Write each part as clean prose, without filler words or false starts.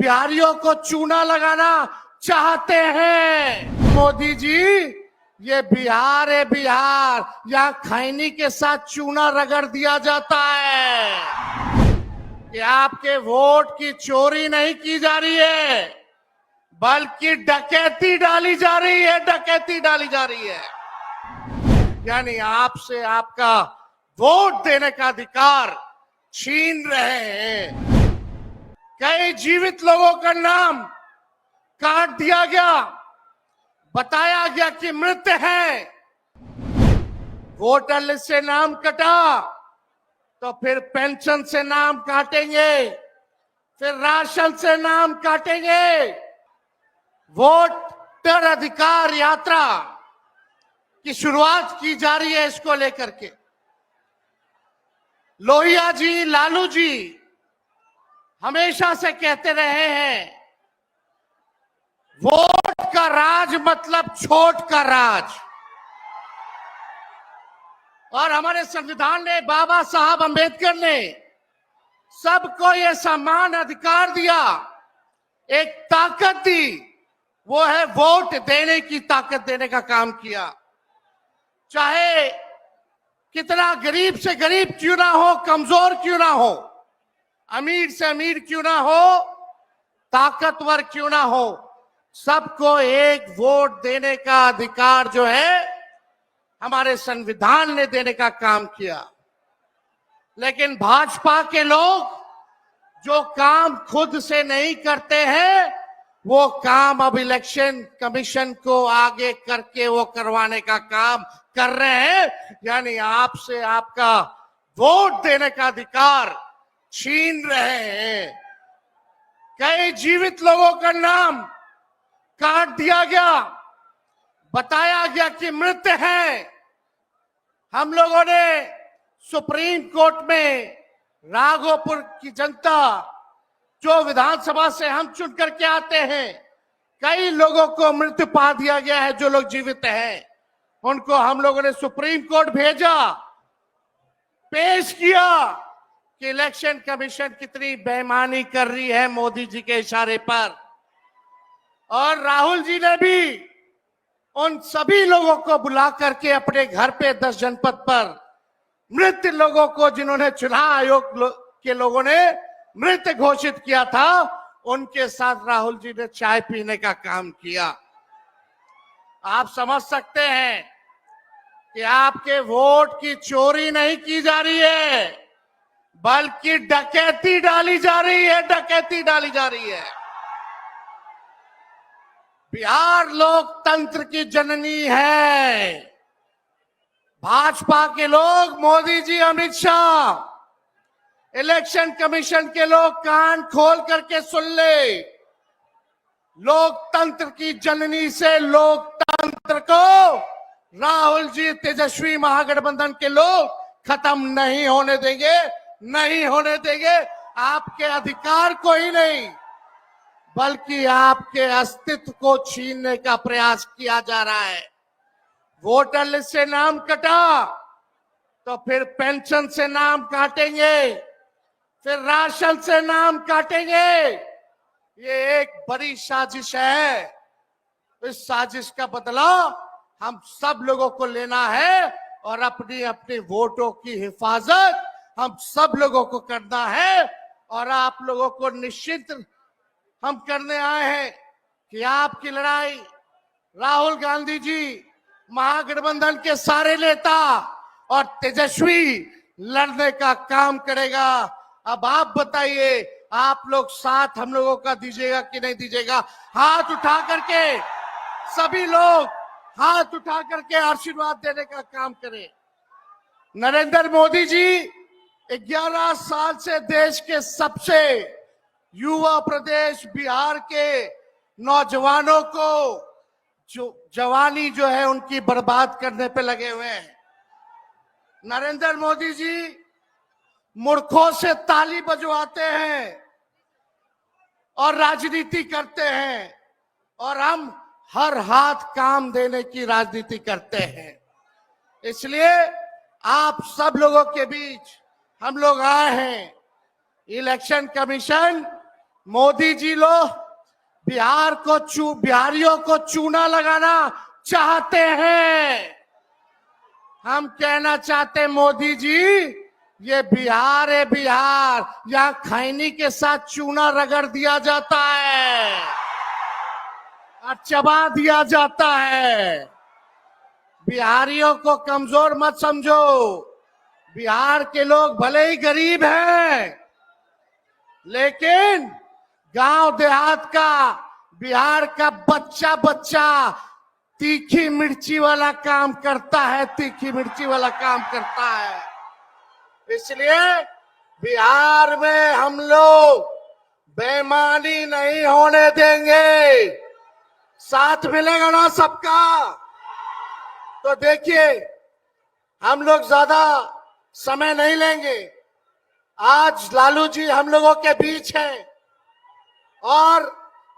बिहारियों को चूना लगाना चाहते हैं। मोदी जी, ये बिहार है, बिहार, यहाँ खैनी के साथ चूना रगड़ दिया जाता है कि आपके वोट की चोरी नहीं की जा रही है, बल्कि डकैती डाली जा रही है, डकैती डाली जा रही है। यानी आपसे आपका वोट देने का अधिकार छीन रहे हैं। कई जीवित लोगों का नाम काट दिया गया, बताया गया कि मृत है। वोटर लिस्ट से नाम कटा तो फिर पेंशन से नाम काटेंगे, फिर राशन से नाम काटेंगे। वोटर अधिकार यात्रा की शुरुआत की जा रही है इसको लेकर के। लोहिया जी, लालू जी हमेशा से कहते रहे हैं, वोट का राज मतलब छोट का राज। और हमारे संविधान ने, बाबा साहब अंबेडकर ने सबको यह समान अधिकार दिया, एक ताकत दी, वो है वोट देने की ताकत देने का काम किया। चाहे कितना गरीब से गरीब क्यों ना हो, कमजोर क्यों ना हो, अमीर से अमीर क्यों ना हो, ताकतवर क्यों ना हो, सबको एक वोट देने का अधिकार जो है हमारे संविधान ने देने का काम किया। लेकिन भाजपा के लोग जो काम खुद से नहीं करते हैं, वो काम अब इलेक्शन कमीशन को आगे करके वो करवाने का काम कर रहे हैं। यानी आपसे आपका वोट देने का अधिकार छीन रहे हैं। कई जीवित लोगों का नाम काट दिया गया, बताया गया कि मृत है। हम लोगों ने सुप्रीम कोर्ट में राघोपुर की जनता, जो विधानसभा से हम चुन करके आते हैं, कई लोगों को मृत्यु पा दिया गया है। जो लोग जीवित हैं उनको हम लोगों ने सुप्रीम कोर्ट भेजा, पेश किया कि इलेक्शन कमीशन कितनी बेईमानी कर रही है मोदी जी के इशारे पर। और राहुल जी ने भी उन सभी लोगों को बुला करके अपने घर पे 10 जनपद पर मृत लोगों को, जिन्होंने चुनाव आयोग के लोगों ने मृत घोषित किया था, उनके साथ राहुल जी ने चाय पीने का काम किया। आप समझ सकते हैं कि आपके वोट की चोरी नहीं की जा रही है, बल्कि डकैती डाली जा रही है, डकैती डाली जा रही है। बिहार लोकतंत्र की जननी है। भाजपा के लोग, मोदी जी, अमित शाह, इलेक्शन कमीशन के लोग कान खोल करके सुन ले। लोकतंत्र की जननी से लोकतंत्र को राहुल जी, तेजस्वी महागठबंधन के लोग खत्म नहीं होने देंगे, नहीं होने देंगे। आपके अधिकार को ही नहीं, बल्कि आपके अस्तित्व को छीनने का प्रयास किया जा रहा है। वोटर लिस्ट से नाम कटा तो फिर पेंशन से नाम काटेंगे, फिर राशन से नाम काटेंगे। ये एक बड़ी साजिश है। इस साजिश का बदला हम सब लोगों को लेना है और अपनी अपनी वोटों की हिफाजत हम सब लोगों को करना है। और आप लोगों को निश्चित हम करने आए हैं कि आपकी लड़ाई राहुल गांधी जी, महागठबंधन के सारे नेता और तेजस्वी लड़ने का काम करेगा। अब आप बताइए, आप लोग साथ हम लोगों का दीजिएगा कि नहीं दीजिएगा? हाथ उठा करके सभी लोग हाथ उठा करके आशीर्वाद देने का काम करें। नरेंद्र मोदी जी 11 साल से देश के सबसे युवा प्रदेश बिहार के नौजवानों को जो जवानी जो है उनकी बर्बाद करने पे लगे हुए हैं। नरेंद्र मोदी जी मूर्खों से ताली बजवाते हैं और राजनीति करते हैं, और हम हर हाथ काम देने की राजनीति करते हैं। इसलिए आप सब लोगों के बीच हम लोग आए हैं। इलेक्शन कमीशन मोदी जी लोग बिहारियों को चूना लगाना चाहते हैं। हम कहना चाहते हैं मोदी जी, ये बिहार है, बिहार यहां खैनी के साथ चूना रगड़ दिया जाता है और चबा दिया जाता है। बिहारियों को कमजोर मत समझो। बिहार के लोग भले ही गरीब हैं, लेकिन गांव देहात का बिहार का बच्चा बच्चा तीखी मिर्ची वाला काम करता है, तीखी मिर्ची वाला काम करता है। इसलिए बिहार में हम लोग बेईमानी नहीं होने देंगे। साथ मिलेगा ना सबका? तो देखिए, हम लोग ज्यादा समय नहीं लेंगे। आज लालू जी हम लोगों के बीच हैं और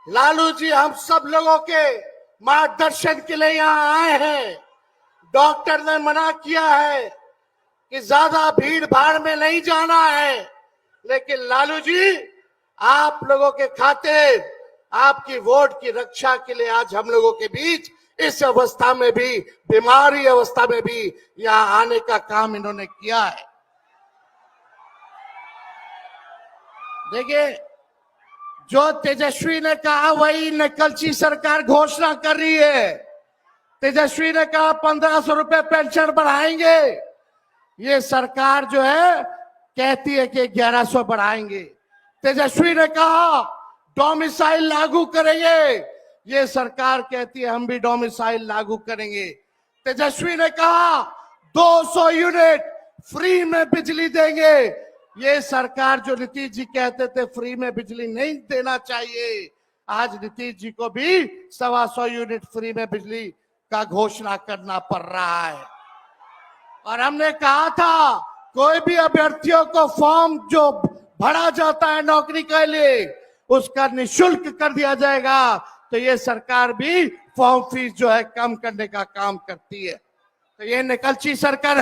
लालू जी हम सब लोगों के मार्गदर्शन के लिए यहाँ आए हैं। डॉक्टर ने मना किया है कि ज्यादा भीड़ भाड़ में नहीं जाना है, लेकिन लालू जी आप लोगों के खातिर, आपकी वोट की रक्षा के लिए आज हम लोगों के बीच इस अवस्था में भी, बीमारी अवस्था में भी यहाँ आने का काम इन्होंने किया है। देखिए, जो तेजस्वी ने कहा वही नकलची सरकार घोषणा कर रही है। तेजस्वी ने कहा 1500 रुपए पेंशन बढ़ाएंगे, ये सरकार जो है कहती है कि 1100 बढ़ाएंगे। तेजस्वी ने कहा डोमिसाइल लागू करेंगे, ये सरकार कहती है हम भी डोमिसाइल लागू करेंगे। तेजस्वी ने कहा 200 यूनिट फ्री में बिजली देंगे, ये सरकार जो नीतीश जी कहते थे फ्री में बिजली नहीं देना चाहिए, आज नीतीश जी को भी 125 यूनिट फ्री में बिजली का घोषणा करना पड़ रहा है। और हमने कहा था कोई भी अभ्यर्थियों को फॉर्म जो भरा जाता है नौकरी के लिए उसका निःशुल्क कर दिया जाएगा, तो ये सरकार भी फॉर्म फीस जो है कम करने का काम करती है। तो ये निकलची सरकार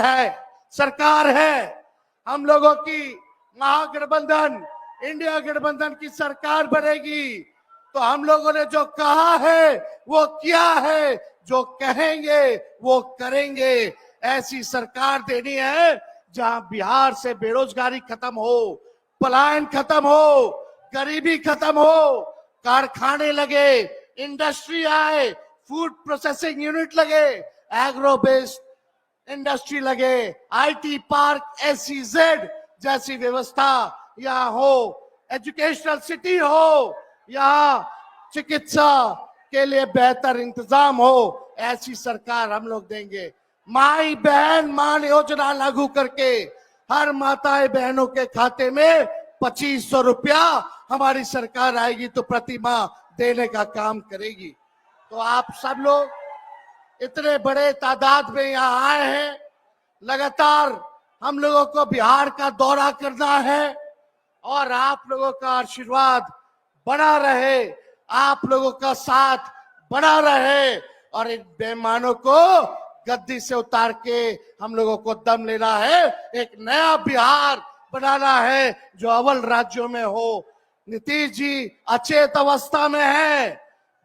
है। हम लोगों की महागठबंधन, इंडिया गठबंधन की सरकार बनेगी तो हम लोगों ने जो कहा है वो किया है, जो कहेंगे वो करेंगे। ऐसी सरकार देनी है जहां बिहार से बेरोजगारी खत्म हो, पलायन खत्म हो, गरीबी खत्म हो, कारखाने लगे, इंडस्ट्री आए, फूड प्रोसेसिंग यूनिट लगे, एग्रो बेस्ड इंडस्ट्री लगे, आईटी पार्क, एसईजेड जैसी व्यवस्था यहाँ हो, एजुकेशनल सिटी हो, यहाँ चिकित्सा के लिए बेहतर इंतजाम हो, ऐसी सरकार हम लोग देंगे। माई बहन मान योजना लागू करके हर माताएं बहनों के खाते में 2500 रुपया हमारी सरकार आएगी तो प्रति माह देने का काम करेगी। तो आप सब लोग इतने बड़े तादाद में यहाँ आए हैं, लगातार हम लोगों को बिहार का दौरा करना है और आप लोगों का आशीर्वाद बना रहे, आप लोगों का साथ बना रहे और इन बेईमानों को गद्दी से उतार के हम लोगों को दम लेना है, एक नया बिहार बनाना है जो अव्वल राज्यों में हो। नीतीश जी अचेत अवस्था में है,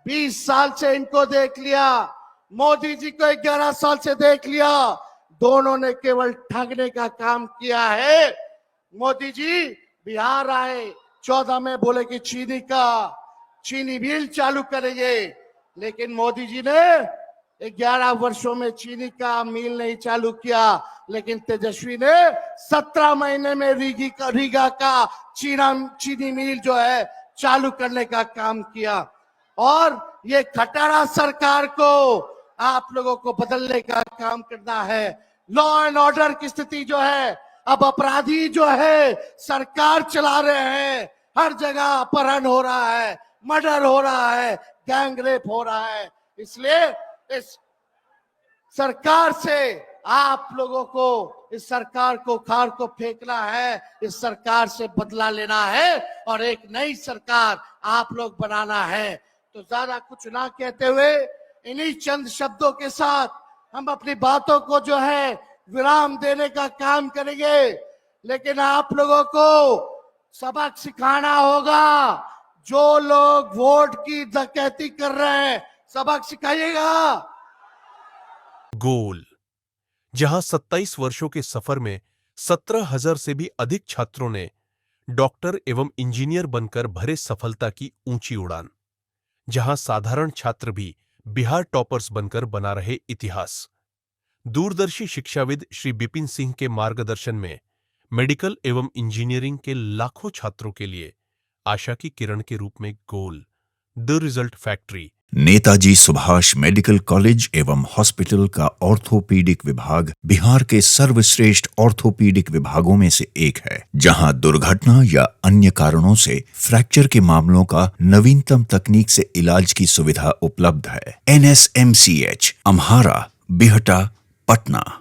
20 साल से इनको देख लिया, मोदी जी को 11 साल से देख लिया, दोनों ने केवल ठगने का काम किया है। मोदी जी बिहार आए 14 में बोले कि चीनी मिल चालू करेंगे, लेकिन मोदी जी ने 11 वर्षों में चीनी का मिल नहीं चालू किया, लेकिन तेजस्वी ने 17 महीने में रीगा का चीनी मिल जो है चालू करने का काम किया। और ये खटारा सरकार को आप लोगों को बदलने का काम करना है। लॉ एंड ऑर्डर की स्थिति जो है, अब अपराधी जो है सरकार चला रहे हैं, हर जगह अपहरण हो रहा है, मर्डर हो रहा है, गैंग रेप हो रहा है। इसलिए इस सरकार से आप लोगों को, इस सरकार को खार को फेंकना है, इस सरकार से बदला लेना है और एक नई सरकार आप लोग बनाना है। तो ज्यादा कुछ ना कहते हुए इन्हीं चंद शब्दों के साथ हम अपनी बातों को जो है विराम देने का काम करेंगे, लेकिन आप लोगों को सबक सिखाना होगा। जो लोग वोट की डकैती कर रहे हैं सबक सिखाइएगा। गोल, जहां 27 वर्षों के सफर में 17,000 से भी अधिक छात्रों ने डॉक्टर एवं इंजीनियर बनकर भरे सफलता की ऊंची उड़ान, जहां साधारण छात्र भी बिहार टॉपर्स बनकर बना रहे इतिहास। दूरदर्शी शिक्षाविद श्री बिपिन सिंह के मार्गदर्शन में मेडिकल एवं इंजीनियरिंग के लाखों छात्रों के लिए आशा की किरण के रूप में गोल, the result factory. Netaji Subhash Medical College एवं हॉस्पिटल का ऑर्थोपीडिक विभाग बिहार के सर्वश्रेष्ठ ऑर्थोपीडिक विभागों में से एक है, जहां दुर्घटना या अन्य कारणों से फ्रैक्चर के मामलों का नवीनतम तकनीक से इलाज की सुविधा उपलब्ध है। NSMCH, अम्हारा, बिहटा, पटना।